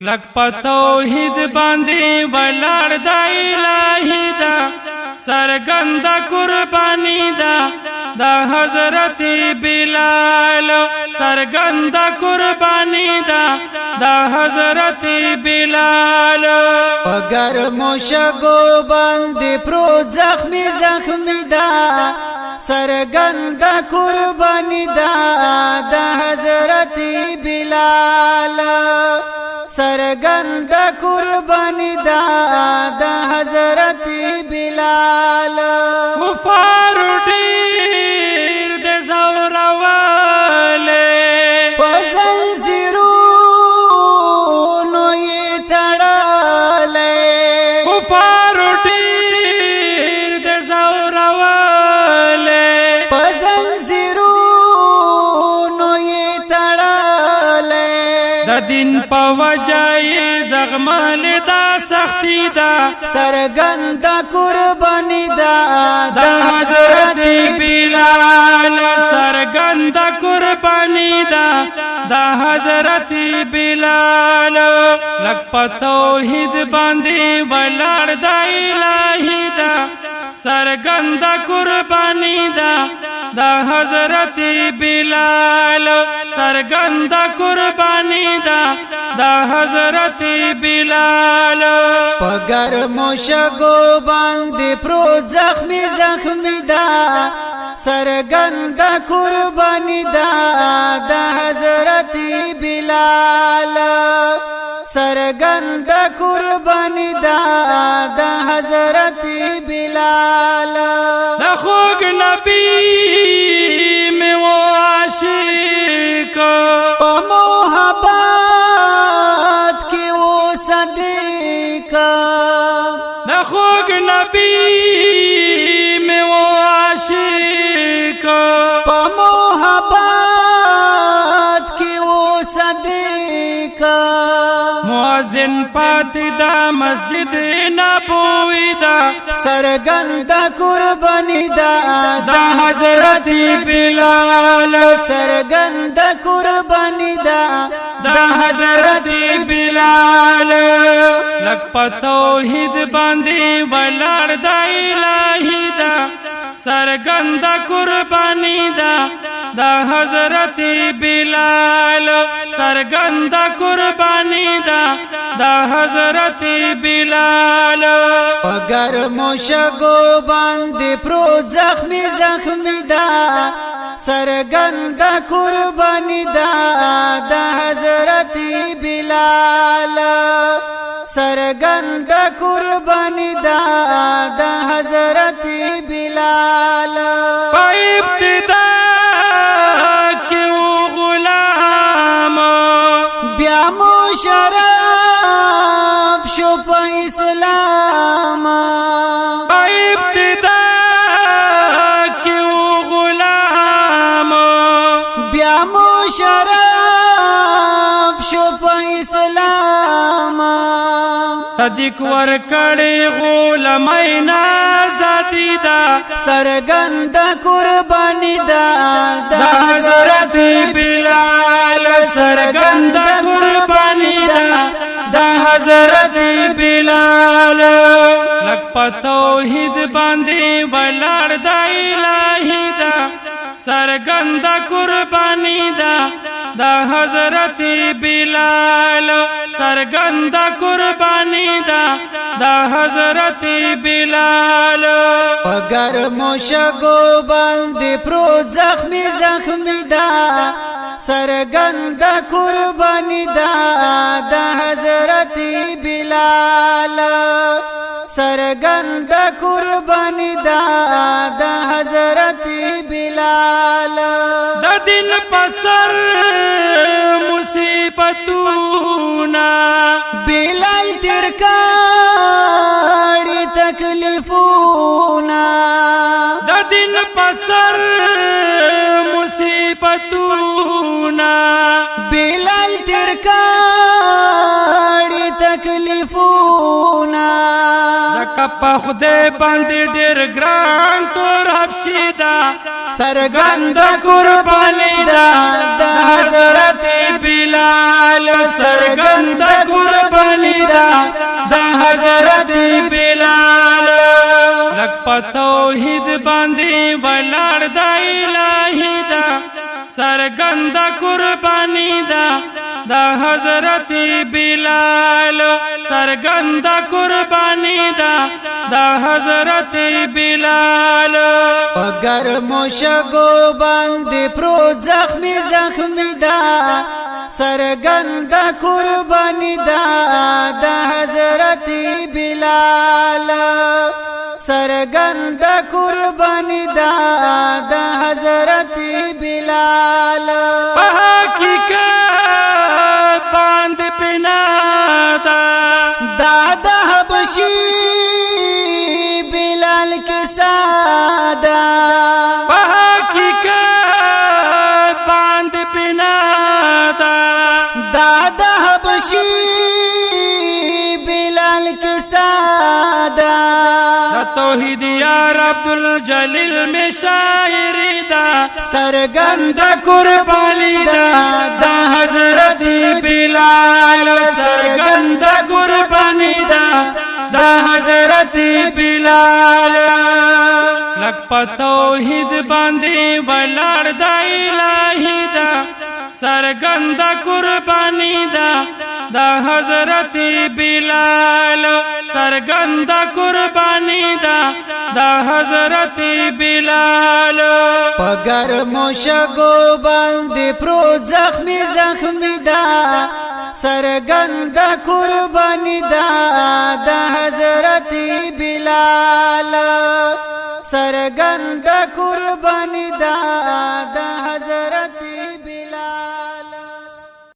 لک په توحید باندې ولاړ د الہی دا سرګند قربانی دا د حضرت بلال سرګند قربانی دا د حضرت بلال اگر موشگو باندې پرو زخمی زخمی دا سرګند قربانی دا د حضرت بلال سرګند قربانی دا د حضرت بلال کفار ډیر د زورواله پزنجیرونو یې تړلې کفار ډیر د زورواله پزنجیرونو یې تړلې د دین په وجای زغمل دا سختی دا سرګند قربانی دا د حضرت بلال سرګند قربانی دا د حضرت بلال لک په توحید باندې ولاړ د الہی دا سرګند قربانی دا د حضرت بلال سرګند قربانی دا د حضرت بلال پگر موشگو باندې پرو زخمی زخمی دا سرګند قربانی دا د حضرت بلال سرګند قربانی دا د حضرت بلال د خوږ نبی می و عاشق په محبت کې و صدیق د خوږ نبی می و عاشق په محبت کې و صدیق مؤذن پاتې دا مسجد نبوي دا سرګند قربانی دا د حضرت بلال سرګند قربانی دا د حضرت بلال لک په توحید باندې ولاړ د الہی دا سرګند قربانی دا د حضرت بلال سرګند قربانی دا د حضرت بلال اگر موشگو باندې پرو زخمی زخمی دا سرګند قربانی دا د حضرت بلال سرګند قربانی دا د حضرت بلال په ابتدا کې غلام بیا مشرف شو په اسلام په ابتدا کې غلام بیا مشرف شو په اسلام صدیق ور کړي غلاماینا ذاتی دا سرګند قربانی دا د حضرت بلال سرګند قربانی دا د حضرت بلال لک په توحید باندې ولاړ د الہی دا سرګند قربانی دا د حضرت بلال سرګند قربانی دا د حضرت بلال اگر موشگو باندې پرو زخمی زخمی دا سرګند قربانی دا د حضرت بلال سرګند قربانی دا د حضرت بلال د دین پسر مصیبتونا بلال تیر کړي تکلیفونا د دین پسر مصیبتونا بلال تیر کړي تکلیفونا زکه په خدای باندې ډېر ګران تور حبشیدا سرګند قربانی دا د حضرت بلال بلال سرګند قربانی دا د حضرت بلال لک په توحید باندې ولاړ د الہی دا سرګند قربانی دا د حضرت بلال سرګند قربانی دا د حضرت بلال اگر موشگو باندې پرو زخمی زخمی دا سرګند قربانی دا د حضرت بلال سرګند قربانی دا د حضرت بلال په حقیقت باندې پنا دا د حبشي بلال کے سادا په حقیقت باندې پنا دا د حبشي بلال کے سادا توحید یار عبدالجلیل میں شاعری دا سرګند قربانی دا د حضرت بلال سرګند قربانی دا د حضرت بلال لک په توحید باندې ولاړ د الہی دا سرګند قربانی دا د حضرت بلال سرګند قربانی دا د حضرت بلال پگر موشگو باندې پرو زخمی زخمی دا سرګند قربانی دا د حضرت بلال سرګند قربانی دا د